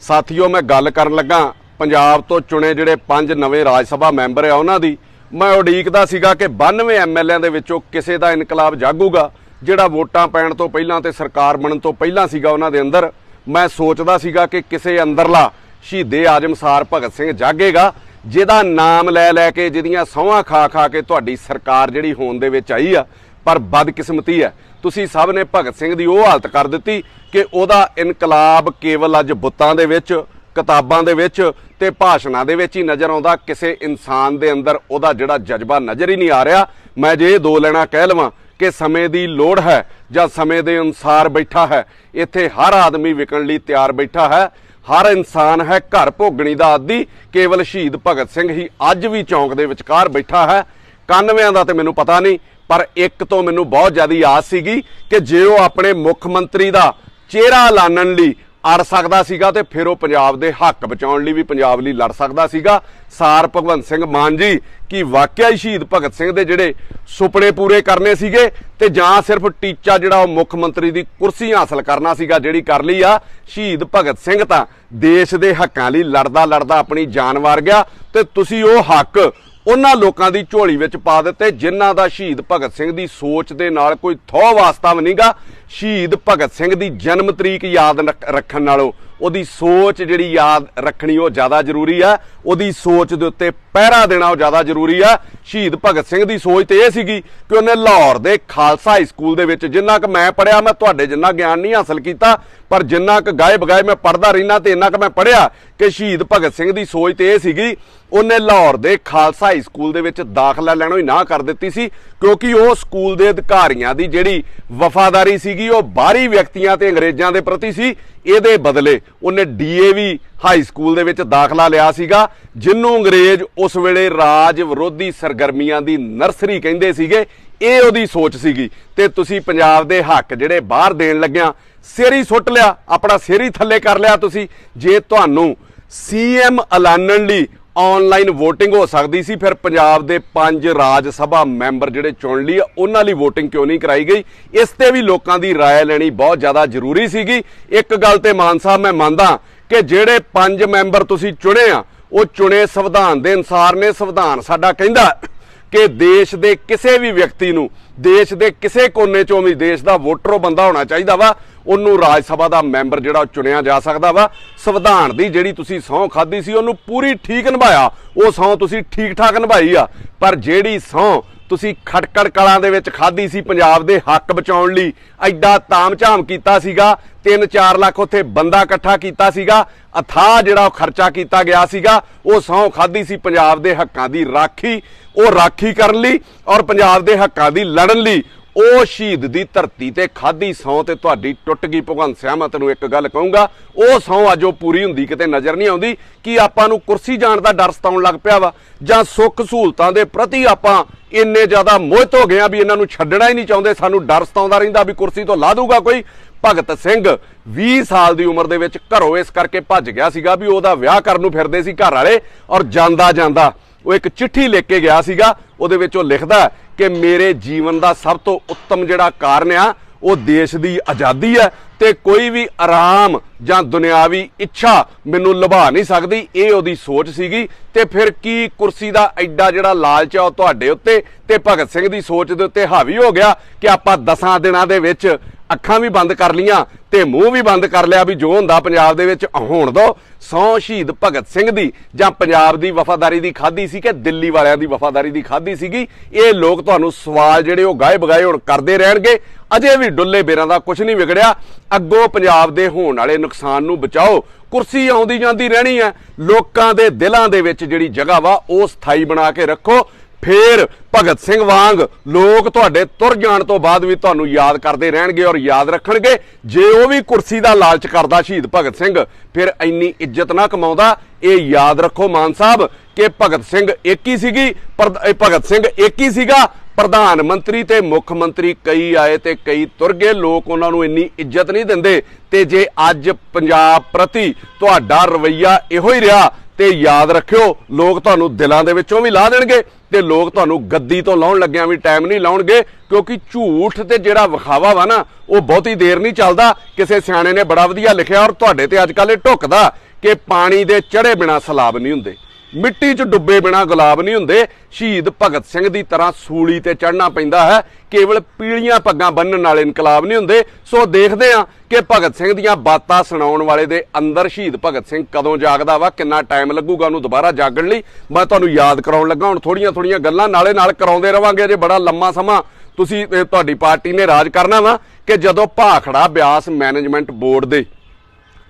साथियों मैं गल करन लगा पंजाब तो चुने जिहड़े 5 नवे राज सभा मैंबर आ उन्हां दी। मैं उड़ीकदा सीगा कि 92 MLA दे विचों किसे दा इनकलाब जागूगा जिहड़ा वोटां पैण तो पहिलां ते सरकार बनन तो पहिलां सीगा उन्हां दे अंदर। मैं सोचदा सीगा कि किसे अंदरला शहीदे आजम सार भगत सिंह जागेगा जिहदा नाम लै लै के जिहदियां सौहां खा खा के तुहाडी सरकार जिहड़ी होंद दे विच आई आ। पर बदकिस्मती है तुसी सब ने भगत सिंह दी ओह हालत कर दित्ती कि ओहदा इनकलाब केवल अज बुत्तां दे विच किताबां दे विच ते भाषणां दे विच ही नज़र आउंदा। किसे इंसान दे अंदर ओहदा जिहड़ा जज्बा नज़र ही नहीं आ रहा। मैं जे दो लेना कह लवां कि समय दी लोड़ है जां समय दे अनुसार बैठा है। इत्थे हर आदमी विकण लई तैयार बैठा है। हर इंसान है घर भोगणी दा आदी। केवल शहीद भगत सिंह ही अज भी चौंक दे विचकार बैठा है। 91 दा ते मैनूं पता नहीं, पर एक तो मैनूं बहुत ज़्यादा आस सीगी कि जे वो अपने मुख मंत्री दा चेहरा लानण लई अड़ सकदा सीगा ते फिर वो पंजाब दे हक बचाउण लई भी पंजाब लई लड़ सकदा सीगा। सार भगवंत सिंह मान जी कि वाकई ही शहीद भगत सिंह दे जिहड़े सुपने पूरे करने सीगे ते जां सिर्फ टीचा जिहड़ा वो मुख मंत्री दी कुर्सी हासिल करना सीगा जिहड़ी कर लई आ। शहीद भगत सिंह तां देश दे हक्कां लई लड़दा लड़दा अपनी जान वार गया ते तुसीं वो हक उन्हां लोकां दी झोली विच पा दित्ते जिन्हां दा शहीद भगत सिंह दी सोच दे नाल कोई थौ वास्ता भी नहींगा। शहीद भगत सिंह दी जन्म तरीक याद रखण नालों ओहदी सोच जिहड़ी याद रखनी वो ज़्यादा जरूरी है। ओहदी सोच दे उत्ते पहरा देना वो ज़्यादा जरूरी है। शहीद भगत सिंह दी सोच तो यह सीगी कि उन्हें लाहौर दे खालसा हाई स्कूल दे विच जिन्ना क मैं पढ़िया, मैं तुहाडे जिन्ना ज्ञान नहीं हासिल कीता, पर जिन्ना क गाए बगाए मैं पढ़दा रहिना ते इन्ना क मैं पढ़िया कि शहीद भगत सिंह दी सोच तो यह सीगी उन्हें लाहौर दे खालसा हाई स्कूल दे विच दाखला लैणों ही ना कर दित्ती सी, क्योंकि वो स्कूल दे अधिकारियां दी जिहड़ी वफादारी सीगी वो बाहरी व्यक्तियां ते अंग्रेजां दे प्रति सी। ਇਹਦੇ बदले उन्हें DAV हाई स्कूल दे विच दाखला लिया सीगा जिन्हों अंग्रेज उस वेले राज विरोधी सरगर्मियां दी नर्सरी कहिंदे सीगे। ਇਹ ਉਹਦੀ सोच सीगी ते तुसी पंजाब दे हक जिहड़े बाहर देण लग्गिया सिर ही सुੱਟ लिया, अपना सिर ही थल्ले कर लिया। तुसी जे तुहानूं CM ऐलानण लई ऑनलाइन वोटिंग हो सकती सी, फिर पंजाब दे 5 राज सभा मैंबर जिहड़े चुन लई उन्हां लई वोटिंग क्यों नहीं कराई गई? इस ते भी लोकां दी राय लैनी बहुत ज़्यादा जरूरी सीगी। एक गल ते मान साहब मैं मानदा कि जिहड़े 5 मैंबर तुसी चुने आ वो चुने संविधान दे अनुसार ने। संविधान साडा कहंदा कि देश दे किसी भी व्यक्ति नूं देश दे किसी कोने चों भी देश दा वोटर बंदा होना चाहिदा वा, उन्नू राज सभा दा मैंबर जिहड़ा चुनिया जा सकदा वा। संविधान दी जिहड़ी तुसी सौं खाधी सी उन्नू पूरी ठीक निभाया, वो सौं तुसी ठीक ठाक निभाई आ। पर जिहड़ी सौं तुसी खटकड़ कलां दे विच खाधी सी पंजाब दे हक बचाउण लई एडा ताम झाम कीता सीगा, 3-4 ਲੱਖ उत्थे बंदा इकट्ठा कीता सीगा, अथाह जिहड़ा खर्चा कीता गया सीगा, वो सौं खाधी सी पंजाब दे हक्कां दी राखी, वो राखी करन लई और पंजाब दे हक्कां दी लड़न लई। ਉਹ शहीद दी धरती ते खाधी सौं ते तुहाडी टुੱਟ गई। भगवंत सिंह मैं तैनूं एक गल कहूँगा, ਉਹ सौं अज वो पूरी हुंदी किते नज़र नहीं आउंदी कि आपां नूं कुर्सी जाण दा डर सताउण लग पिया वा जां सुख सहूलतां दे प्रति आपां इन्ने ज़्यादा मोहित हो गए भी इन्हां नूं छड्डणा ही नहीं चाहुंदे। सानूं डर सताउंदा रहिंदा भी कुर्सी तो ला दूगा कोई। भगत सिंह 20 साल की उम्र दे विच घरों इस करके भज गया सीगा भी ਉਹਦਾ ਵਿਆਹ ਕਰਨ ਨੂੰ ਫਿਰਦੇ ਸੀ घर वाले, और ਜਾਂਦਾ ਜਾਂਦਾ वो एक चिट्ठी लिख के गया सीगा। ਉਹਦੇ ਵਿੱਚ ਉਹ लिखदा कि मेरे जीवन का सब तो उत्तम जिहड़ा कारण आ वो देश की आज़ादी है ते कोई भी आराम जां दुनियावी इच्छा मैनूं लभा नहीं सकती। ये ਉਹਦੀ सोच सीगी ते फिर की कुर्सी का एडा जिहड़ा लालच आ तुहाडे उत्ते ते भगत सिंह की सोच दे उत्ते हावी हो गया कि आपां 10 दिनां दे विच अखां भी बंद कर लियां ते मूँह भी बंद कर लिया भी जो हुंदा पंजाब दे विच होण दो। सौं शहीद भगत सिंह दी जां पंजाब दी वफादारी दी खाधी सी कि दिल्ली वालियां दी वफादारी दी खाधी सीगी? ये लोग तुहानूं सवाल जिहड़े वो गाए बगाए हुण करदे रहणगे। अजे भी डुੱਲੇ बेरां दा कुछ नहीं विगड़िया। अग्गों पंजाब दे होण वाले नुकसान नूं बचाओ। कुर्सी आउंदी जांदी रहणी है, लोकां दे दिलां दे विच जिहड़ी जगह वा वो स्थाई बना के रखो। फिर भगत सिंह वांग लोग तुहाडे तुर जाण तो बाद भी तुहानूं याद करते रहणगे और याद रखणगे। जे वो भी कुर्सी का लालच करदा शहीद भगत सिंह फिर इन्नी इज्जत ना कमाउंदा। ये याद रखो मान साहब कि भगत सिंह एक ही सीगी, भगत सिंह एक ही सीगा। प्रधान मंत्री ते मुख मंत्री कई आए ते कई तुर गए। लोग उन्हां नूं इन्नी इज्जत नहीं दिंदे ते जे अज पंजाब प्रति तुहाडा रवैया इहो ही रहा ते याद रखियो लोग तुहानूं दिलां दे विचों भी ला देणगे ते लोग तुहानूं गद्दी तो लाउण लग्गिआं भी टाइम नहीं लाउणगे। क्योंकि झूठ ते जिहड़ा विखावा वा ना वो बहुती देर नहीं चलदा। किसी सियाणे ने बड़ा वधिया लिखिआ और तुहाडे ते अजकल इह ढुकदा कि पानी दे चढ़े बिना सैलाब नहीं हुंदे, मिट्टी च डुब्बे बिना गुलाब नहीं हुंदे। शहीद भगत सिंह दी तरह सूली ते चढ़ना पैंदा है, केवल पीलियां पग्गां बन्नण नाल इनकलाब नहीं हुंदे। सो देखदे आ कि भगत सिंह दीयां बातां सुणाउण वाले दे अंदर शहीद भगत सिंह कदों जागदा वा, किन्ना टाइम लगूगा उहनूं दुबारा जागण लई। मैं तुहानूं याद कराउण लगा, हुण थोड़ियां गल्लां नाले नाल कराउंदे रवांगे। जे बड़ा लंमा समां तुसीं तुहाडी पार्टी ने राज करना वा कि जदों भाखड़ा ब्यास मैनेजमेंट बोर्ड दे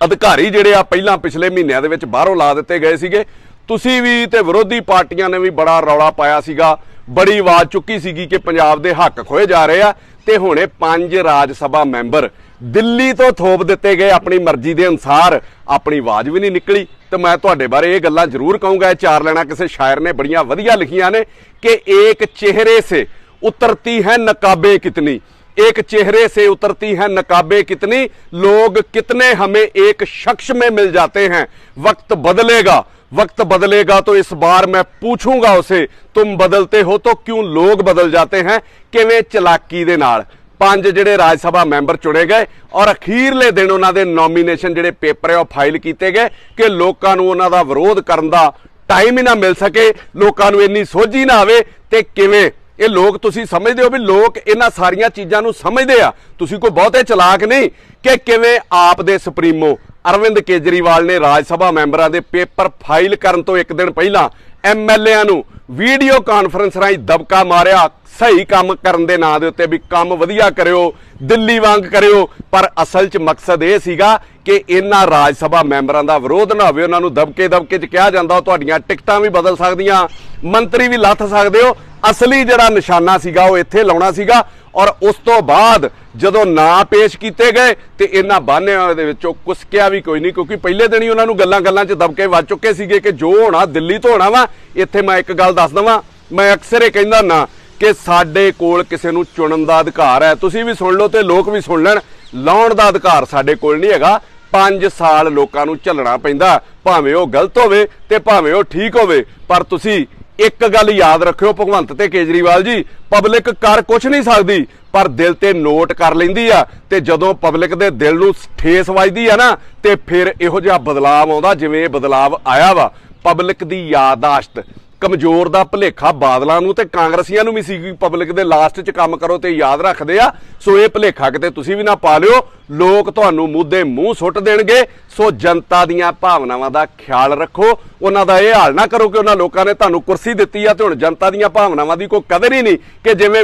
अधिकारी जिहड़े आ पहिलां पिछले महीनिਆਂ ਦੇ ਵਿੱਚ ਬਾਹਰੋਂ ਲਾ ਦਿੱਤੇ ਗਏ ਸੀਗੇ, ਤੁਸੀਂ ਵੀ ਤੇ ਵਿਰੋਧੀ ਪਾਰਟੀਆਂ ਨੇ ਵੀ ਬੜਾ ਰੌਲਾ ਪਾਇਆ ਸੀਗਾ, ਬੜੀ ਆਵਾਜ਼ ਚੁੱਕੀ ਸੀਗੀ ਕਿ ਪੰਜਾਬ ਦੇ ਹੱਕ ਖੋਏ ਜਾ ਰਹੇ ਆ। ਤੇ ਹੁਣੇ 5 ਰਾਜ ਸਭਾ ਮੈਂਬਰ ਦਿੱਲੀ ਤੋਂ ਥੋਪ ਦਿੱਤੇ ਗਏ ਆਪਣੀ ਮਰਜ਼ੀ ਦੇ ਅਨੁਸਾਰ, ਆਪਣੀ ਆਵਾਜ਼ ਵੀ ਨਹੀਂ ਨਿਕਲੀ। ਤੇ ਮੈਂ ਤੁਹਾਡੇ ਬਾਰੇ ਇਹ ਗੱਲਾਂ ਜ਼ਰੂਰ ਕਹੂੰਗਾ। ਇਹ 4 ਲਾਈਨਾਂ ਕਿਸੇ ਸ਼ਾਇਰ ਨੇ ਬੜੀਆਂ ਵਧੀਆ ਲਿਖੀਆਂ ਨੇ ਕਿ ਏਕ ਚਿਹਰੇ ਸੇ उतरती है नकाबे कितनी, एक चेहरे से उतरती है नकाबे कितनी, लोग कितने हमें एक शख्स में मिल जाते हैं। वक्त बदलेगा, वक्त बदलेगा तो इस बार मैं पूछूंगा उसे, तुम बदलते हो तो क्यों लोग बदल जाते हैं। किवें चलाकी दे नाल 5 ਜਿਹੜੇ ਰਾਜ ਸਭਾ ਮੈਂਬਰ ਚੁਣੇ ਗਏ ਔਰ ਅਖੀਰਲੇ ਦਿਨ ਉਹਨਾਂ ਦੇ ਨੋਮੀਨੇਸ਼ਨ ਜਿਹੜੇ ਪੇਪਰ ਹੈ ਉਹ ਫਾਈਲ ਕੀਤੇ ਗਏ ਕਿ ਲੋਕਾਂ ਨੂੰ ਉਹਨਾਂ ਦਾ ਵਿਰੋਧ ਕਰਨ ਦਾ ਟਾਈਮ ਹੀ ਨਾ ਮਿਲ ਸਕੇ, ਲੋਕਾਂ ਨੂੰ ਇੰਨੀ ਸੋਝੀ ਨਾ ਆਵੇ। ਤੇ ਕਿਵੇਂ ਇਹ ਲੋਕ, ਤੁਸੀਂ ਸਮਝਦੇ ਹੋ ਵੀ ਲੋਕ ਇਹਨਾਂ ਸਾਰੀਆਂ ਚੀਜ਼ਾਂ ਨੂੰ ਸਮਝਦੇ ਆ, ਤੁਸੀਂ ਕੋਈ ਬਹੁਤੇ ਚਲਾਕ ਨਹੀਂ। ਕਿ ਕਿਵੇਂ ਆਪ ਦੇ ਸੁਪਰੀਮੋ ਅਰਵਿੰਦ ਕੇਜਰੀਵਾਲ ਨੇ ਰਾਜ ਸਭਾ ਮੈਂਬਰਾਂ ਦੇ ਪੇਪਰ ਫਾਈਲ ਕਰਨ ਤੋਂ ਇੱਕ ਦਿਨ ਪਹਿਲਾਂ ਐਮਐਲਏਆਂ ਨੂੰ ਵੀਡੀਓ ਕਾਨਫਰੰਸ ਰਾਹੀਂ ਦਬਕਾ ਮਾਰਿਆ ਸਹੀ ਕੰਮ ਕਰਨ ਦੇ ਨਾਂ ਦੇ ਉੱਤੇ ਵੀ ਕੰਮ ਵਧੀਆ ਕਰਿਓ, ਦਿੱਲੀ ਵਾਂਗ ਕਰਿਓ। ਪਰ ਅਸਲ 'ਚ ਮਕਸਦ ਇਹ ਸੀਗਾ ਕਿ ਇਹਨਾਂ ਰਾਜ ਸਭਾ ਮੈਂਬਰਾਂ ਦਾ ਵਿਰੋਧ ਨਾ ਹੋਵੇ। ਉਹਨਾਂ ਨੂੰ ਦਬਕੇ 'ਚ ਕਿਹਾ ਜਾਂਦਾ ਤੁਹਾਡੀਆਂ ਟਿਕਟਾਂ ਵੀ ਬਦਲ ਸਕਦੀਆਂ, ਮੰਤਰੀ ਵੀ ਲੱਥ ਸਕਦੇ ਹੋ। ਅਸਲੀ ਜਿਹੜਾ ਨਿਸ਼ਾਨਾ ਸੀਗਾ ਉਹ ਇੱਥੇ ਲਾਉਣਾ ਸੀਗਾ। ਔਰ ਉਸ ਤੋਂ ਬਾਅਦ ਜਦੋਂ ਨਾਂ ਪੇਸ਼ ਕੀਤੇ ਗਏ ਤੇ ਇਹਨਾਂ ਬਾਨਿਆਂ ਦੇ ਵਿੱਚੋਂ ਕੁਸਕਿਆ ਵੀ ਕੋਈ ਨਹੀਂ, ਕਿਉਂਕਿ ਪਹਿਲੇ ਦਿਨ ਹੀ ਉਹਨਾਂ ਨੂੰ ਗੱਲਾਂ 'ਚ ਦਬਕੇ ਵੱਜ ਚੁੱਕੇ ਸੀਗੇ ਕਿ ਜੋ ਹੋਣਾ ਦਿੱਲੀ ਤੋਂ ਹੋਣਾ ਵਾ। ਇੱਥੇ ਮੈਂ ਇੱਕ ਗੱਲ ਦੱਸ ਦਵਾਂ, ਮੈਂ ਅਕਸਰ ਇਹ ਕਹਿੰਦਾ ਨਾ ਕਿ ਸਾਡੇ ਕੋਲ ਕਿਸੇ ਨੂੰ ਚੁਣਨ ਦਾ ਅਧਿਕਾਰ ਹੈ। ਤੁਸੀਂ ਵੀ ਸੁਣ ਲਓ ਤੇ ਲੋਕ ਵੀ ਸੁਣ ਲੈਣ, ਲਾਉਣ ਦਾ ਅਧਿਕਾਰ ਸਾਡੇ ਕੋਲ ਨਹੀਂ ਹੈਗਾ। 5 ਸਾਲ ਲੋਕਾਂ ਨੂੰ ਝੱਲਣਾ ਪੈਂਦਾ, ਭਾਵੇਂ ਉਹ ਗਲਤ ਹੋਵੇ ਤੇ ਭਾਵੇਂ ਉਹ ਠੀਕ ਹੋਵੇ। ਪਰ ਤੁਸੀਂ ਇੱਕ ਗੱਲ ਯਾਦ ਰੱਖਿਓ ਭਗਵੰਤ ਤੇ ਕੇਜਰੀਵਾਲ ਜੀ, ਪਬਲਿਕ ਕਰ ਕੁਛ ਨਹੀਂ ਸਕਦੀ ਪਰ ਦਿਲ ਤੇ ਨੋਟ ਕਰ ਲੈਂਦੀ ਆ। ਤੇ ਜਦੋਂ ਪਬਲਿਕ ਦੇ ਦਿਲ ਨੂੰ ਠੇਸ ਵੱਜਦੀ ਆ ਨਾ ਤੇ ਫਿਰ ਇਹੋ ਜਿਹਾ ਬਦਲਾਵ ਆਉਂਦਾ ਜਿਵੇਂ ਇਹ ਬਦਲਾਵ ਆਇਆ ਵਾ। ਪਬਲਿਕ ਦੀ ਯਾਦਾਸ਼ਤ ਕਮਜ਼ੋਰ ਦਾ ਭੁਲੇਖਾ ਬਾਦਲਾਂ ਨੂੰ ਤੇ ਕਾਂਗਰਸੀਆਂ ਨੂੰ ਵੀ ਸੀ ਕਿ ਪਬਲਿਕ ਦੇ ਲਾਸਟ 'ਚ ਕੰਮ ਕਰੋ ਤੇ ਯਾਦ ਰੱਖਦੇ ਆ। ਸੋ ਇਹ ਭੁਲੇਖਾ ਕਿਤੇ ਤੁਸੀਂ ਵੀ ਨਾ ਪਾ ਲਿਓ, ਲੋਕ ਤੁਹਾਨੂੰ ਮੂਧੇ ਮੂੰਹ ਸੁੱਟ ਦੇਣਗੇ। ਸੋ ਜਨਤਾ ਦੀਆਂ ਭਾਵਨਾਵਾਂ ਦਾ ਖਿਆਲ ਰੱਖੋ, ਉਹਨਾਂ ਦਾ ਇਹ ਹਾਲ ਨਾ ਕਰੋ ਕਿ ਉਹਨਾਂ ਲੋਕਾਂ ਨੇ ਤੁਹਾਨੂੰ ਕੁਰਸੀ ਦਿੱਤੀ ਆ ਤੇ ਹੁਣ ਜਨਤਾ ਦੀਆਂ ਭਾਵਨਾਵਾਂ ਦੀ ਕੋਈ ਕਦਰ ਹੀ ਨਹੀਂ। ਕਿ ਜਿਵੇਂ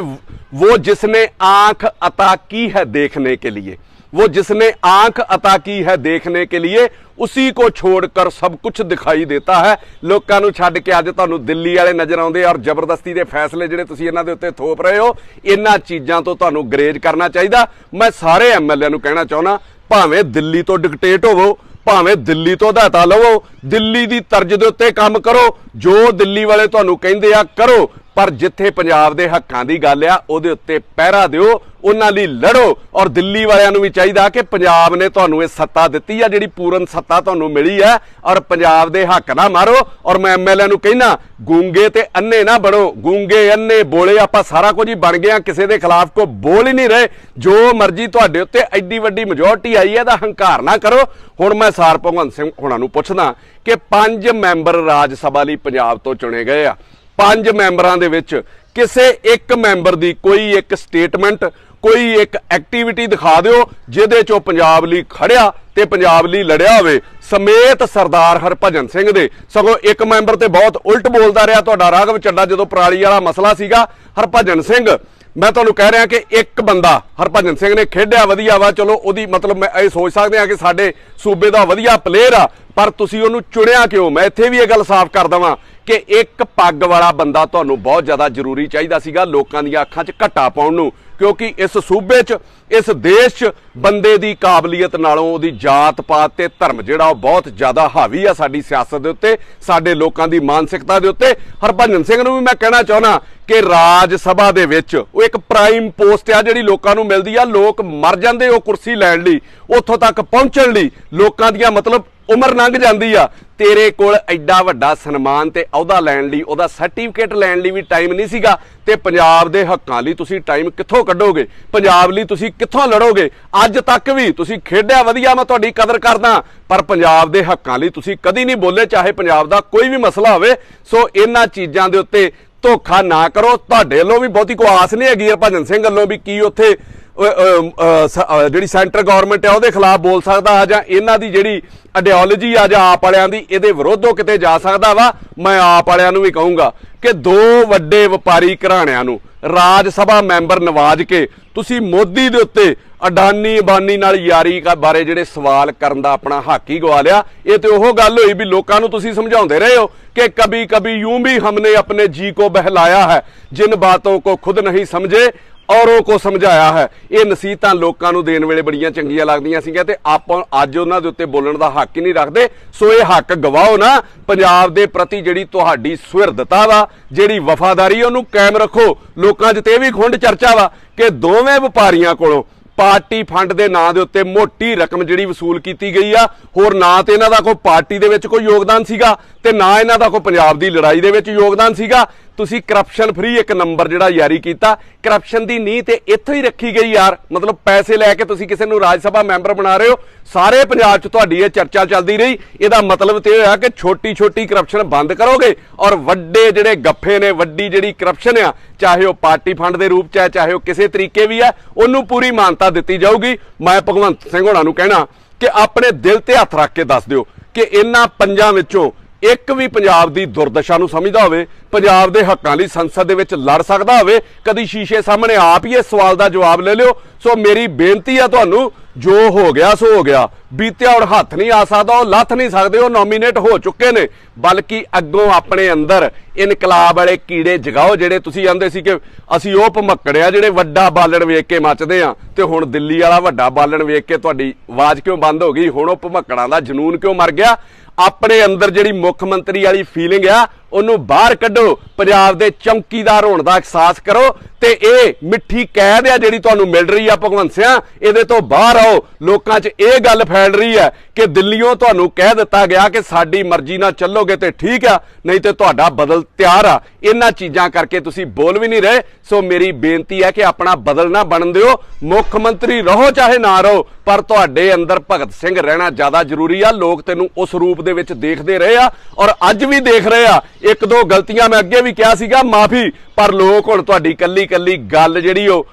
वो जिसने आंख अता की है देखने के लिए, वो जिसने आंख अता की है देखने के लिए, उसी को छोड़कर सब कुछ दिखाई देता है। लोगों ਨੂੰ ਛੱਡ ਕੇ ਅੱਜ ਤੁਹਾਨੂੰ ਦਿੱਲੀ ਵਾਲੇ ਨਜ਼ਰ ਆਉਂਦੇ ਔਰ ਜ਼ਬਰਦਸਤੀ ਦੇ ਫੈਸਲੇ ਜਿਹੜੇ ਤੁਸੀਂ ਇਹਨਾਂ ਦੇ ਉੱਤੇ ਥੋਪ ਰਹੇ ਹੋ, ਇਹਨਾਂ ਚੀਜ਼ਾਂ ਤੋਂ ਤੁਹਾਨੂੰ ਗਰੇਜ ਕਰਨਾ ਚਾਹੀਦਾ। ਮੈਂ ਸਾਰੇ ਐਮਐਲਏ ਨੂੰ ਕਹਿਣਾ ਚਾਹੁੰਦਾ, ਭਾਵੇਂ ਦਿੱਲੀ ਤੋਂ ਡਿਕਟੇਟ ਹੋਵੋ, ਭਾਵੇਂ ਦਿੱਲੀ ਤੋਂ ਹਦਾਇਤਾਂ ਲਵੋ, ਦਿੱਲੀ ਦੀ ਤਰਜ਼ ਦੇ ਉੱਤੇ ਕੰਮ ਕਰੋ, ਜੋ ਦਿੱਲੀ ਵਾਲੇ ਤੁਹਾਨੂੰ ਕਹਿੰਦੇ ਆ ਕਰੋ, ਪਰ ਜਿੱਥੇ ਪੰਜਾਬ ਦੇ ਹੱਕਾਂ ਦੀ ਗੱਲ ਆ ਉਹਦੇ ਉੱਤੇ ਪਹਿਰਾ ਦਿਓ, ਉਹਨਾਂ ਲਈ ਲੜੋ। ਔਰ ਦਿੱਲੀ ਵਾਲਿਆਂ ਨੂੰ ਵੀ ਚਾਹੀਦਾ ਕਿ ਪੰਜਾਬ ਨੇ ਤੁਹਾਨੂੰ ਇਹ ਸੱਤਾ ਦਿੱਤੀ ਆ, ਜਿਹੜੀ ਪੂਰਨ ਸੱਤਾ ਤੁਹਾਨੂੰ ਮਿਲੀ ਹੈ, ਔਰ ਪੰਜਾਬ ਦੇ ਹੱਕ ਨਾ ਮਾਰੋ। ਔਰ ਮੈਂ ਐਮਐਲਏ ਨੂੰ ਕਹਿਣਾ, ਗੂੰਗੇ ਤੇ ਅੰਨੇ ਨਾ ਬਣੋ, ਗੂੰਗੇ ਅੰਨੇ ਬੋਲੇ ਆਪਾਂ ਸਾਰਾ ਕੁਝ ਹੀ ਬਣ ਗਏ ਆ, ਕਿਸੇ ਦੇ ਖਿਲਾਫ ਕੋਈ ਬੋਲ ਹੀ ਨਹੀਂ ਰਹੇ। ਜੋ ਮਰਜ਼ੀ ਤੁਹਾਡੇ ਉੱਤੇ ਐਡੀ ਵੱਡੀ ਮੈਜੋਰਟੀ ਆਈ ਹੈ ਤਾਂ ਹੰਕਾਰ ਨਾ ਕਰੋ। ਹੁਣ ਮੈਂ ਸਾਰ ਭਗਵੰਤ ਸਿੰਘ ਹੁਣਾਂ ਨੂੰ ਪੁੱਛਦਾ ਕਿ 5 ਮੈਂਬਰ ਰਾਜ ਸਭਾ ਲਈ ਪੰਜਾਬ ਤੋਂ ਚੁਣੇ ਗਏ ਆ। 5 ਮੈਂਬਰਾਂ ਦੇ ਵਿੱਚ ਕਿਸੇ ਇੱਕ ਮੈਂਬਰ ਦੀ ਕੋਈ ਇੱਕ ਸਟੇਟਮੈਂਟ, ਕੋਈ ਇੱਕ ਐਕਟੀਵਿਟੀ ਦਿਖਾ ਦਿਓ ਜਿਹਦੇ ਚੋਂ ਪੰਜਾਬ ਲਈ ਖੜਿਆ ਤੇ ਪੰਜਾਬ ਲਈ ਲੜਿਆ ਹੋਵੇ, ਸਮੇਤ ਸਰਦਾਰ ਹਰਭਜਨ ਸਿੰਘ ਦੇ। ਸਗੋਂ ਇੱਕ ਮੈਂਬਰ ਤੇ ਬਹੁਤ ਉਲਟ ਬੋਲਦਾ ਰਿਹਾ ਤੁਹਾਡਾ ਰਾਘਵ ਚੱਡਾ, ਜਦੋਂ ਪਰਾਲੀ ਵਾਲਾ ਮਸਲਾ ਸੀਗਾ। ਹਰਭਜਨ ਸਿੰਘ, ਮੈਂ ਤੁਹਾਨੂੰ ਕਹਿ ਰਿਹਾ ਕਿ ਇੱਕ ਬੰਦਾ ਹਰਭਜਨ ਸਿੰਘ ਨੇ ਖੇਡਿਆ ਵਧੀਆ ਵਾ, ਚਲੋ ਉਹਦੀ ਮਤਲਬ ਮੈਂ ਇਹ ਸੋਚ ਸਕਦੇ ਹਾਂ ਕਿ ਸਾਡੇ ਸੂਬੇ ਦਾ ਵਧੀਆ ਪਲੇਅਰ ਆ, ਪਰ ਤੁਸੀਂ ਉਹਨੂੰ ਚੁਣਿਆ ਕਿਉਂ? ਮੈਂ ਇੱਥੇ ਵੀ ਇਹ ਗੱਲ ਸਾਫ਼ ਕਰ ਦਵਾਂ ਕਿ ਇੱਕ ਪੱਗ ਵਾਲਾ ਬੰਦਾ ਤੁਹਾਨੂੰ ਬਹੁਤ ਜ਼ਿਆਦਾ ਜ਼ਰੂਰੀ ਚਾਹੀਦਾ ਸੀਗਾ ਲੋਕਾਂ ਦੀਆਂ ਅੱਖਾਂ 'ਚ ਘੱਟਾ ਪਾਉਣ ਨੂੰ, ਕਿਉਂਕਿ ਇਸ ਸੂਬੇ 'ਚ, ਇਸ ਦੇਸ਼ 'ਚ ਬੰਦੇ ਦੀ ਕਾਬਲੀਅਤ ਨਾਲੋਂ ਉਹਦੀ ਜਾਤ ਪਾਤ ਤੇ ਧਰਮ ਜਿਹੜਾ ਉਹ ਬਹੁਤ ਜ਼ਿਆਦਾ ਹਾਵੀ ਆ ਸਾਡੀ ਸਿਆਸਤ ਦੇ ਉੱਤੇ, ਸਾਡੇ ਲੋਕਾਂ ਦੀ ਮਾਨਸਿਕਤਾ ਦੇ ਉੱਤੇ। ਹਰਭਜਨ ਸਿੰਘ ਨੂੰ ਵੀ ਮੈਂ ਕਹਿਣਾ ਚਾਹੁੰਦਾ ਕਿ ਰਾਜ ਸਭਾ ਦੇ ਵਿੱਚ ਉਹ ਇੱਕ ਪ੍ਰਾਈਮ ਪੋਸਟ ਆ ਜਿਹੜੀ ਲੋਕਾਂ ਨੂੰ ਮਿਲਦੀ ਆ। ਲੋਕ ਮਰ ਜਾਂਦੇ ਉਹ ਕੁਰਸੀ ਲੈਣ ਲਈ, ਉੱਥੋਂ ਤੱਕ ਪਹੁੰਚਣ ਲਈ, ਲੋਕਾਂ ਦੀਆਂ ਮਤਲਬ ਉਮਰ ਲੰਘ ਜਾਂਦੀ ਆ, ਤੇਰੇ ਕੋਲ ਐਡਾ ਵੱਡਾ ਸਨਮਾਨ ਤੇ ਅਹੁਦਾ ਲੈਣ ਲਈ, ਉਹਦਾ ਸਰਟੀਫਿਕੇਟ ਲੈਣ ਲਈ ਵੀ ਟਾਈਮ ਨਹੀਂ ਸੀਗਾ। ਤੇ ਪੰਜਾਬ ਦੇ ਹੱਕਾਂ ਲਈ ਤੁਸੀਂ ਟਾਈਮ ਕਿੱਥੋਂ ਕੱਢੋਗੇ? ਪੰਜਾਬ ਲਈ ਤੁਸੀਂ ਕਿੱਥੋਂ ਲੜੋਗੇ? ਅੱਜ ਤੱਕ ਵੀ ਤੁਸੀਂ ਖੇਡਿਆ ਵਧੀਆ, ਮੈਂ ਤੁਹਾਡੀ ਕਦਰ ਕਰਦਾ, ਪਰ ਪੰਜਾਬ ਦੇ ਹੱਕਾਂ ਲਈ ਤੁਸੀਂ ਕਦੀ ਨਹੀਂ ਬੋਲੇ, ਚਾਹੇ ਪੰਜਾਬ ਦਾ ਕੋਈ ਵੀ ਮਸਲਾ ਹੋਵੇ। ਸੋ ਇਹਨਾਂ ਚੀਜ਼ਾਂ ਦੇ ਉੱਤੇ ਧੋਖਾ ਨਾ ਕਰੋ। ਤੁਹਾਡੇ ਵੱਲੋਂ ਵੀ ਬਹੁਤੀ ਕੋਈ ਆਸ ਨਹੀਂ ਹੈਗੀ ਹਰਭਜਨ ਸਿੰਘ ਵੱਲੋਂ ਵੀ ਕੀ ਉੱਥੇ ਜਿਹੜੀ ਸੈਂਟਰ ਗਵਰਨਮੈਂਟ ਹੈ ਉਹਦੇ ਖਿਲਾਫ ਬੋਲ ਸਕਦਾ ਆ, ਜਾਂ ਇਹਨਾਂ ਦੀ ਜਿਹੜੀ ਆਈਡੀਓਲੋਜੀ ਆ ਜਾਂ ਆਪ ਵਾਲਿਆਂ ਦੀ ਇਹਦੇ ਵਿਰੋਧੋਂ ਕਿਤੇ ਜਾ ਸਕਦਾ ਵਾ। ਮੈਂ ਆਪ ਵਾਲਿਆਂ ਨੂੰ ਵੀ ਕਹੂੰਗਾ ਕਿ 2 ਵੱਡੇ ਵਪਾਰੀ ਘਰਾਣਿਆਂ ਨੂੰ ਰਾਜ ਸਭਾ ਮੈਂਬਰ ਨਵਾਜ ਕੇ ਤੁਸੀਂ ਮੋਦੀ ਦੇ ਉੱਤੇ ਅਡਾਨੀ ਅੰਬਾਨੀ ਨਾਲ ਯਾਰੀ ਬਾਰੇ ਜਿਹੜੇ ਸਵਾਲ ਕਰਨ ਦਾ ਆਪਣਾ ਹੱਕ ਹੀ ਗਵਾ ਲਿਆ। ਇਹ ਤੇ ਉਹ ਗੱਲ ਹੋਈ ਵੀ ਲੋਕਾਂ ਨੂੰ ਤੁਸੀਂ ਸਮਝਾਉਂਦੇ ਰਹੇ ਹੋ ਕਿ ਕभी कभी यूं भी हमने अपने जी को बहलाया है, जिन बातों को खुद नहीं समझे ਔਰੋਂ ਕੋ ਸਮਝਾਇਆ ਹੈ। ਇਹ ਨਸੀਹਤਾਂ ਲੋਕਾਂ ਨੂੰ ਦੇਣ ਵੇਲੇ ਬੜੀਆਂ ਚੰਗੀਆਂ ਲੱਗਦੀਆਂ ਸੀਗੀਆਂ ਤੇ ਆਪਾਂ ਅੱਜ ਉਹਨਾਂ ਦੇ ਉੱਤੇ ਬੋਲਣ ਦਾ ਹੱਕ ਹੀ ਨਹੀਂ ਰੱਖਦੇ। ਸੋ ਇਹ ਹੱਕ ਗਵਾਓ ਨਾ। ਪੰਜਾਬ ਦੇ ਪ੍ਰਤੀ ਜਿਹੜੀ ਤੁਹਾਡੀ ਸੁਹਿਰਦਤਾ ਵਾ, ਜਿਹੜੀ ਵਫਾਦਾਰੀ, ਉਹਨੂੰ ਕਾਇਮ ਰੱਖੋ। ਲੋਕਾਂ 'ਚ ਤੇ ਵੀ ਖੁੰਡ ਚਰਚਾ ਵਾ ਕਿ ਦੋਵੇਂ ਵਪਾਰੀਆਂ ਕੋਲੋਂ ਪਾਰਟੀ ਫੰਡ ਦੇ ਨਾਂ ਦੇ ਉੱਤੇ ਮੋਟੀ ਰਕਮ ਜਿਹੜੀ ਵਸੂਲ ਕੀਤੀ ਗਈ ਆ। ਹੋਰ ਨਾ ਤੇ ਇਹਨਾਂ ਦਾ ਕੋਈ ਪਾਰਟੀ ਦੇ ਵਿੱਚ ਕੋਈ ਯੋਗਦਾਨ ਸੀਗਾ ਤੇ ਨਾ ਇਹਨਾਂ ਦਾ ਕੋਈ ਪੰਜਾਬ ਦੀ ਲੜਾਈ ਦੇ ਵਿੱਚ ਯੋਗਦਾਨ ਸੀਗਾ। ਤੁਸੀਂ ਕਰਪਸ਼ਨ ਫਰੀ ਇੱਕ ਨੰਬਰ ਜਿਹੜਾ ਜਾਰੀ ਕੀਤਾ। ਕਰਪਸ਼ਨ ਦੀ ਨੀਂਹ ਤੇ ਇੱਥੋਂ ਹੀ ਰੱਖੀ ਗਈ ਯਾਰ। ਮਤਲਬ ਪੈਸੇ ਲੈ ਕੇ ਤੁਸੀਂ ਕਿਸੇ ਨੂੰ ਰਾਜ ਸਭਾ ਮੈਂਬਰ ਬਣਾ ਰਹੇ ਹੋ। ਸਾਰੇ ਪੰਜਾਬ 'ਚ ਤੁਹਾਡੀ ਇਹ ਚਰਚਾ ਚੱਲਦੀ ਰਹੀ। ਇਹਦਾ ਮਤਲਬ ਤੇ ਇਹ ਹੋਇਆ ਕਿ ਛੋਟੀ ਛੋਟੀ ਕਰਪਸ਼ਨ ਬੰਦ ਕਰੋਗੇ ਔਰ ਵੱਡੇ ਜਿਹੜੇ ਗੱਫੇ ਨੇ, ਵੱਡੀ ਜਿਹੜੀ ਕਰਪਸ਼ਨ ਆ, ਚਾਹੇ ਉਹ ਪਾਰਟੀ ਫੰਡ ਦੇ ਰੂਪ 'ਚ ਹੈ, ਚਾਹੇ ਉਹ ਕਿਸੇ ਤਰੀਕੇ ਵੀ ਹੈ, ਉਹਨੂੰ ਪੂਰੀ ਮਾਨਤਾ ਦਿੱਤੀ ਜਾਊਗੀ। ਮੈਂ ਭਗਵੰਤ ਸਿੰਘ ਹੋਣਾ ਨੂੰ ਕਹਿਣਾ ਕਿ ਆਪਣੇ ਦਿਲ ਤੇ ਹੱਥ ਰੱਖ ਕੇ ਦੱਸ ਦਿਓ ਕਿ ਇਹਨਾਂ ਪੰਜਾਂ ਵਿੱਚੋਂ ਇੱਕ ਵੀ ਪੰਜਾਬ ਦੀ ਦੁਰਦਸ਼ਾ ਨੂੰ ਸਮਝਦਾ ਹੋਵੇ, ਪੰਜਾਬ ਦੇ ਹੱਕਾਂ ਲਈ ਸੰਸਦ ਦੇ ਵਿੱਚ ਲੜ ਸਕਦਾ ਹੋਵੇ। ਕਦੀ ਸ਼ੀਸ਼ੇ ਸਾਹਮਣੇ ਆਪ ਹੀ ਇਸ ਸਵਾਲ ਦਾ ਜਵਾਬ ਲੈ ਲਿਓ। ਸੋ ਮੇਰੀ ਬੇਨਤੀ ਆ ਤੁਹਾਨੂੰ, ਜੋ ਹੋ ਗਿਆ ਸੋ ਹੋ ਗਿਆ। ਬੀਤਿਆ ਹੁਣ ਹੱਥ ਨਹੀਂ ਆ ਸਕਦਾ, ਉਹ ਲੱਥ ਨਹੀਂ ਸਕਦੇ, ਉਹ ਨੋਮੀਨੇਟ ਹੋ ਚੁੱਕੇ ਨੇ। ਬਲਕਿ ਅੱਗੋਂ ਆਪਣੇ ਅੰਦਰ ਇਨਕਲਾਬ ਵਾਲੇ ਕੀੜੇ ਜਗਾਓ ਜਿਹੜੇ ਤੁਸੀਂ ਕਹਿੰਦੇ ਸੀ ਕਿ ਅਸੀਂ ਉਹ ਭਮੱਕੜਿਆ ਜਿਹੜੇ ਵੱਡਾ ਬਾਲਣ ਵੇਖ ਕੇ ਮੱਚਦੇ ਆ, ਤੇ ਹੁਣ ਦਿੱਲੀ ਵਾਲਾ ਵੱਡਾ ਬਾਲਣ ਵੇਖ ਕੇ ਤੁਹਾਡੀ ਆਵਾਜ਼ ਕਿਉਂ ਬੰਦ ਹੋ ਗਈ? ਹੁਣ ਉਹ ਭਮੱਕੜਾਂ ਦਾ ਜਨੂਨ ਕਿਉਂ ਮਰ ਗਿਆ? ਆਪਣੇ ਅੰਦਰ ਜਿਹੜੀ ਮੁੱਖ ਮੰਤਰੀ ਵਾਲੀ ਫੀਲਿੰਗ ਆ ਉਹਨੂੰ ਬਾਹਰ ਕੱਢੋ। ਪੰਜਾਬ ਦੇ ਚੌਕੀਦਾਰ ਹੋਣ ਦਾ ਅਹਿਸਾਸ ਕਰੋ ਤੇ ਇਹ ਮਿੱਠੀ ਕੈਦ ਆ ਜਿਹੜੀ ਤੁਹਾਨੂੰ ਮਿਲ ਰਹੀ ਆ ਭਗਵੰਤ ਸਿਆਂ, ਇਹਦੇ ਤੋਂ ਬਾਹਰ ਆਓ। ਲੋਕਾਂ 'ਚ ਇਹ ਗੱਲ ਫੈਲ ਰਹੀ ਹੈ ਕਿ ਦਿੱਲੀੋਂ ਤੁਹਾਨੂੰ ਕਹਿ ਦਿੱਤਾ ਗਿਆ ਕਿ ਸਾਡੀ ਮਰਜ਼ੀ ਨਾਲ ਚੱਲੋਗੇ ਤੇ ਠੀਕ ਆ, ਨਹੀਂ ਤੇ ਤੁਹਾਡਾ ਬਦਲ ਤਿਆਰ ਆ। ਇਹਨਾਂ ਚੀਜ਼ਾਂ ਕਰਕੇ ਤੁਸੀਂ ਬੋਲ ਵੀ ਨਹੀਂ ਰਹੇ। ਸੋ ਮੇਰੀ ਬੇਨਤੀ ਹੈ ਕਿ ਆਪਣਾ ਬਦਲ ਨਾ ਬਣਨ ਦਿਓ। ਮੁੱਖ ਮੰਤਰੀ ਰਹੋ ਚਾਹੇ ਨਾ ਰਹੋ, ਪਰ ਤੁਹਾਡੇ ਅੰਦਰ ਭਗਤ ਸਿੰਘ ਰਹਿਣਾ ਜ਼ਿਆਦਾ ਜ਼ਰੂਰੀ ਆ। ਲੋਕ ਤੈਨੂੰ ਉਸ ਰੂਪ ਦੇ ਵਿੱਚ ਦੇਖਦੇ ਰਹੇ ਆ ਔਰ ਅੱਜ ਵੀ ਦੇਖ ਰਹੇ ਆ। ਇੱਕ ਦੋ ਗਲਤੀਆਂ ਮੈਂ ਅੱਗੇ ਵੀ ਕਿਹਾ ਸੀਗਾ, ਮਾਫੀ, ਪਰ ਲੋਕ ਹੁਣ ਤੁਹਾਡੀ ਕੱਲੀ ਕੱਲੀ ਗੱਲ ਜਿਹੜੀ ਉਹ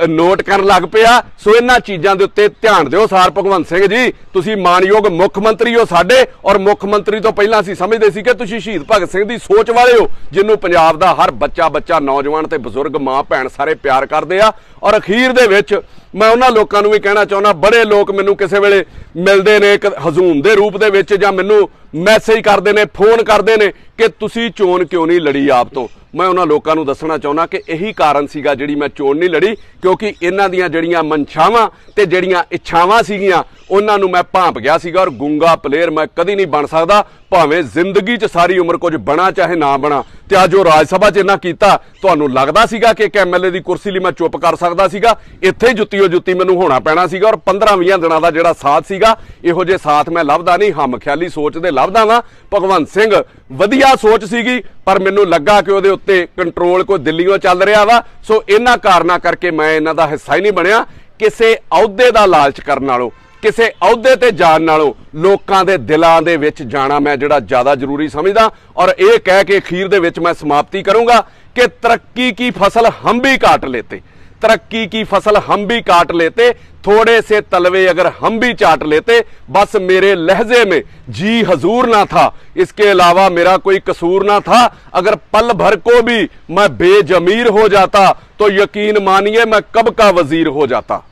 ਨੋਟ ਕਰਨ ਲੱਗ ਪਿਆ। ਸੋ ਇਹਨਾਂ ਚੀਜ਼ਾਂ ਦੇ ਉੱਤੇ ਧਿਆਨ ਦਿਓ। ਸਾਰ ਭਗਵੰਤ ਸਿੰਘ ਜੀ, ਤੁਸੀਂ ਮਾਨਯੋਗ ਮੁੱਖ ਮੰਤਰੀ ਹੋ ਸਾਡੇ, ਔਰ ਮੁੱਖ ਮੰਤਰੀ ਤੋਂ ਪਹਿਲਾਂ ਅਸੀਂ ਸਮਝਦੇ ਸੀ ਕਿ ਤੁਸੀਂ ਸ਼ਹੀਦ ਭਗਤ ਸਿੰਘ ਦੀ ਸੋਚ ਵਾਲੇ ਹੋ, ਜਿਹਨੂੰ ਪੰਜਾਬ ਦਾ ਹਰ ਬੱਚਾ ਨੌਜਵਾਨ ਤੇ ਬਜ਼ੁਰਗ, ਮਾਂ ਭੈਣ ਸਾਰੇ ਪਿਆਰ ਕਰਦੇ ਆ। ਔਰ ਅਖੀਰ ਦੇ ਵਿੱਚ ਮੈਂ ਉਹਨਾਂ ਲੋਕਾਂ ਨੂੰ ਵੀ ਕਹਿਣਾ ਚਾਹੁੰਦਾ, ਬੜੇ ਲੋਕ ਮੈਨੂੰ ਕਿਸੇ ਵੇਲੇ ਮਿਲਦੇ ਨੇ ਇੱਕ ਹਜ਼ੂਮ ਦੇ ਰੂਪ ਦੇ ਵਿੱਚ, ਜਾਂ ਮੈਨੂੰ ਮੈਸੇਜ ਕਰਦੇ ਨੇ, ਫੋਨ ਕਰਦੇ ਨੇ ਕਿ ਤੁਸੀਂ ਚੋਣ ਕਿਉਂ ਨਹੀਂ ਲੜੀ ਆਪ ਤੋਂ। ਮੈਂ ਉਹਨਾਂ ਲੋਕਾਂ ਨੂੰ ਦੱਸਣਾ ਚਾਹੁੰਦਾ ਕਿ ਇਹੀ ਕਾਰਨ ਸੀਗਾ ਜਿਹੜੀ ਮੈਂ ਚੋਣ ਨਹੀਂ ਲੜੀ, ਕਿਉਂਕਿ ਇਹਨਾਂ ਦੀਆਂ ਜਿਹੜੀਆਂ ਮਨਸ਼ਾਵਾਂ ਤੇ ਜਿਹੜੀਆਂ ਇੱਛਾਵਾਂ ਸੀਗੀਆਂ ਉਹਨਾਂ ਨੂੰ ਮੈਂ ਭਾਂਪ ਗਿਆ ਸੀਗਾ। ਔਰ ਗੂੰਗਾ ਪਲੇਅਰ ਮੈਂ ਕਦੀ ਨਹੀਂ ਬਣ ਸਕਦਾ, ਭਾਵੇਂ ਜ਼ਿੰਦਗੀ 'ਚ ਸਾਰੀ ਉਮਰ ਕੁਝ ਬਣਾ ਚਾਹੇ ਨਾ ਬਣਾ। ਤੇ ਅੱਜ ਉਹ ਰਾਜ ਸਭਾ 'ਚ ਇਹਨਾਂ ਕੀਤਾ, ਤੁਹਾਨੂੰ ਲੱਗਦਾ ਸੀਗਾ ਕਿ ਇੱਕ ਐਮਐਲਏ ਦੀ ਕੁਰਸੀ ਲਈ ਮੈਂ ਚੁੱਪ ਕਰ ਸਕਦਾ ਸੀਗਾ? ਇੱਥੇ ਹੀ ਜੁੱਤੀ ਮੈਨੂੰ ਹੋਣਾ ਪੈਣਾ ਸੀਗਾ। ਔਰ 15-20 ਦਿਨਾਂ ਦਾ ਜਿਹੜਾ ਸਾਥ ਸੀਗਾ, ਇਹੋ ਜਿਹੇ ਸਾਥ ਮੈਂ ਲੱਭਦਾ ਨਹੀਂ, ਹਮਖਿਆਲੀ ਸੋਚ ਦੇ ਲੱਭਦਾ ਵਾਂ। ਭਗਵੰਤ ਸਿੰਘ ਵਧੀਆ ਸੋਚ ਸੀਗੀ, ਪਰ ਮੈਨੂੰ ਲੱਗਾ ਕਿ ਉਹਦੇ ਉੱਤੇ ਕੰਟਰੋਲ ਕੋਈ ਦਿੱਲੀੋਂ ਚੱਲ ਰਿਹਾ ਵਾ। ਸੋ ਇਹਨਾਂ ਕਾਰਨਾਂ ਕਰਕੇ ਮੈਂ ਇਹਨਾਂ ਦਾ ਹਿੱਸਾ ਹੀ ਨਹੀਂ ਬਣਿਆ। ਕਿਸੇ ਅਹੁਦੇ ਦਾ ਲਾਲਚ ਕਰਨ ਨਾਲੋਂ, ਕਿਸੇ ਅਹੁਦੇ ਤੇ ਜਾਣ ਨਾਲੋਂ ਲੋਕਾਂ ਦੇ ਦਿਲਾਂ ਦੇ ਵਿੱਚ ਜਾਣਾ ਮੈਂ ਜਿਹੜਾ ਜ਼ਿਆਦਾ ਜ਼ਰੂਰੀ ਸਮਝਦਾ। ਔਰ ਇਹ ਕਹਿ ਕੇ ਅਖੀਰ ਦੇ ਵਿੱਚ ਮੈਂ ਸਮਾਪਤੀ ਕਰੂੰਗਾ कि तरक्की की फसल हम भी काट लेते, तरक्की की फसल हम भी काट लेते, थोड़े से तलवे अगर हम भी चाट लेते, बस मेरे लहजे में जी हजूर ना था, इसके अलावा मेरा कोई कसूर ना था। अगर पल भर को भी मैं बेजमीर हो जाता तो यकीन मानिए मैं कब का वजीर हो जाता।